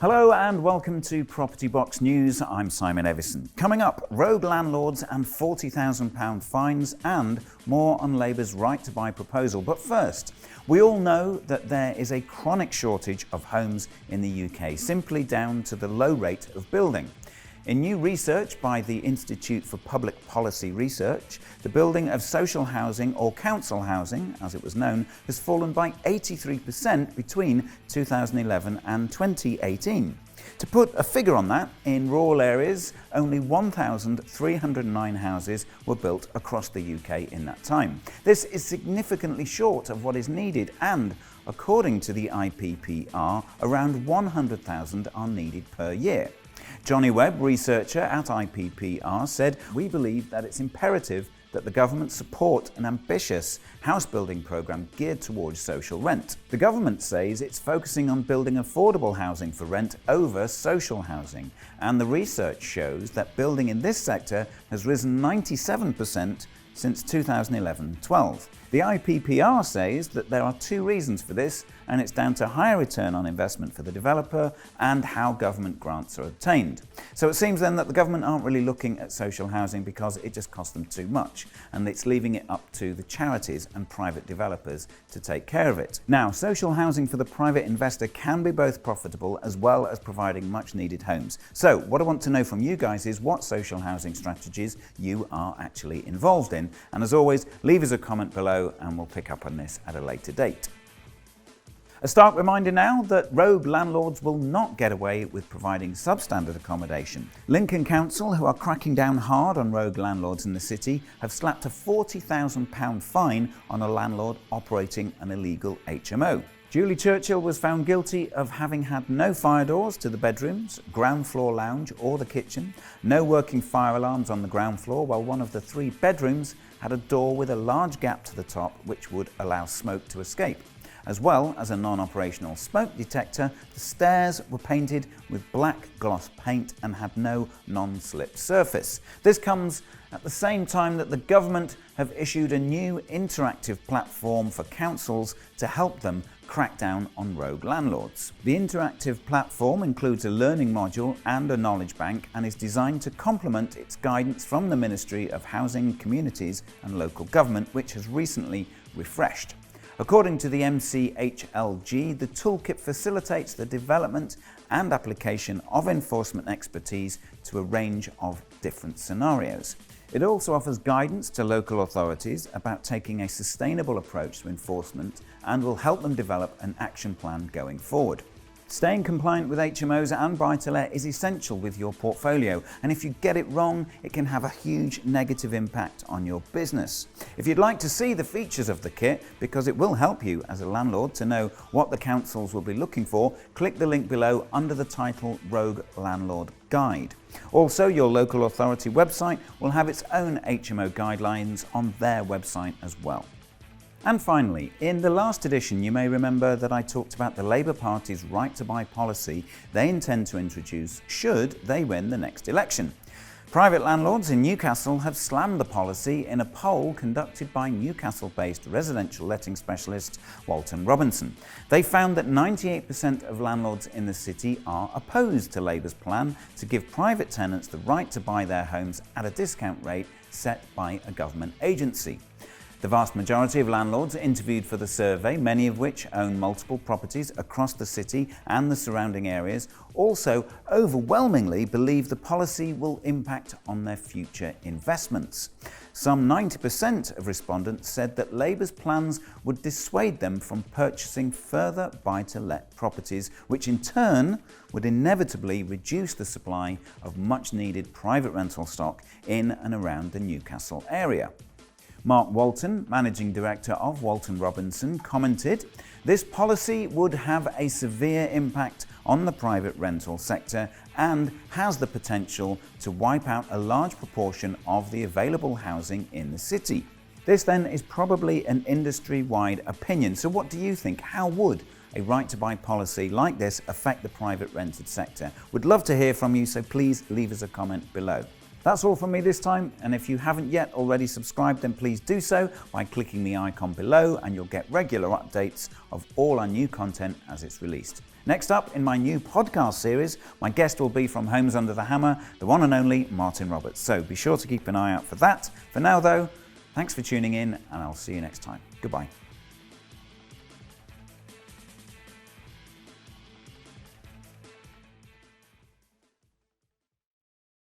Hello and welcome to Property Box News. I'm Simon Evison. Coming up, rogue landlords and £40,000 fines and more on Labour's right to buy proposal. But first, we all know that there is a chronic shortage of homes in the UK, simply down to the low rate of building. In new research by the Institute for Public Policy Research, the building of social housing, or council housing as it was known, has fallen by 83% between 2011 and 2018. To put a figure on that, in rural areas, only 1,309 houses were built across the UK in that time. This is significantly short of what is needed, and according to the IPPR, around 100,000 are needed per year. Johnny Webb, researcher at IPPR, said, "We believe that it's imperative that the government support an ambitious house building programme geared towards social rent. The government says it's focusing on building affordable housing for rent over social housing, and the research shows that building in this sector has risen 97% since 2011-12. The IPPR says that there are two reasons for this, and it's down to higher return on investment for the developer and how government grants are obtained. So it seems then that the government aren't really looking at social housing because it just costs them too much, and it's leaving it up to the charities and private developers to take care of it. Now, social housing for the private investor can be both profitable as well as providing much needed homes. So what I want to know from you guys is what social housing strategies you are actually involved in. And as always, leave us a comment below and we'll pick up on this at a later date. A stark reminder now that rogue landlords will not get away with providing substandard accommodation. Lincoln Council, who are cracking down hard on rogue landlords in the city, have slapped a £40,000 fine on a landlord operating an illegal HMO. Julie Churchill was found guilty of having had no fire doors to the bedrooms, ground floor lounge or the kitchen, no working fire alarms on the ground floor, while one of the 3 bedrooms had a door with a large gap to the top which would allow smoke to escape. As well as a non-operational smoke detector, the stairs were painted with black gloss paint and had no non-slip surface. This comes at the same time that the government have issued a new interactive platform for councils to help them crack down on rogue landlords. The interactive platform includes a learning module and a knowledge bank and is designed to complement its guidance from the Ministry of Housing, Communities and Local Government, which has recently refreshed. According to the MCHLG, the toolkit facilitates the development and application of enforcement expertise to a range of different scenarios. It also offers guidance to local authorities about taking a sustainable approach to enforcement and will help them develop an action plan going forward. Staying compliant with HMOs and buy-to-let is essential with your portfolio, and if you get it wrong, it can have a huge negative impact on your business. If you'd like to see the features of the kit, because it will help you as a landlord to know what the councils will be looking for, click the link below under the title Rogue Landlord Guide. Also, your local authority website will have its own HMO guidelines on their website as well. And finally, in the last edition, you may remember that I talked about the Labour Party's right to buy policy they intend to introduce should they win the next election. Private landlords in Newcastle have slammed the policy in a poll conducted by Newcastle-based residential letting specialist Walton Robinson. They found that 98% of landlords in the city are opposed to Labour's plan to give private tenants the right to buy their homes at a discount rate set by a government agency. The vast majority of landlords interviewed for the survey, many of which own multiple properties across the city and the surrounding areas, also overwhelmingly believe the policy will impact on their future investments. Some 90% of respondents said that Labour's plans would dissuade them from purchasing further buy-to-let properties, which in turn would inevitably reduce the supply of much-needed private rental stock in and around the Newcastle area. Mark Walton, Managing Director of Walton Robinson, commented, "This policy would have a severe impact on the private rental sector and has the potential to wipe out a large proportion of the available housing in the city." This then is probably an industry-wide opinion. So what do you think? How would a right to buy policy like this affect the private rented sector? We'd love to hear from you, so please leave us a comment below. That's all from me this time, and if you haven't yet already subscribed, then please do so by clicking the icon below, and you'll get regular updates of all our new content as it's released. Next up, in my new podcast series, my guest will be from Homes Under the Hammer, the one and only Martin Roberts. So be sure to keep an eye out for that. For now though, thanks for tuning in, and I'll see you next time. Goodbye.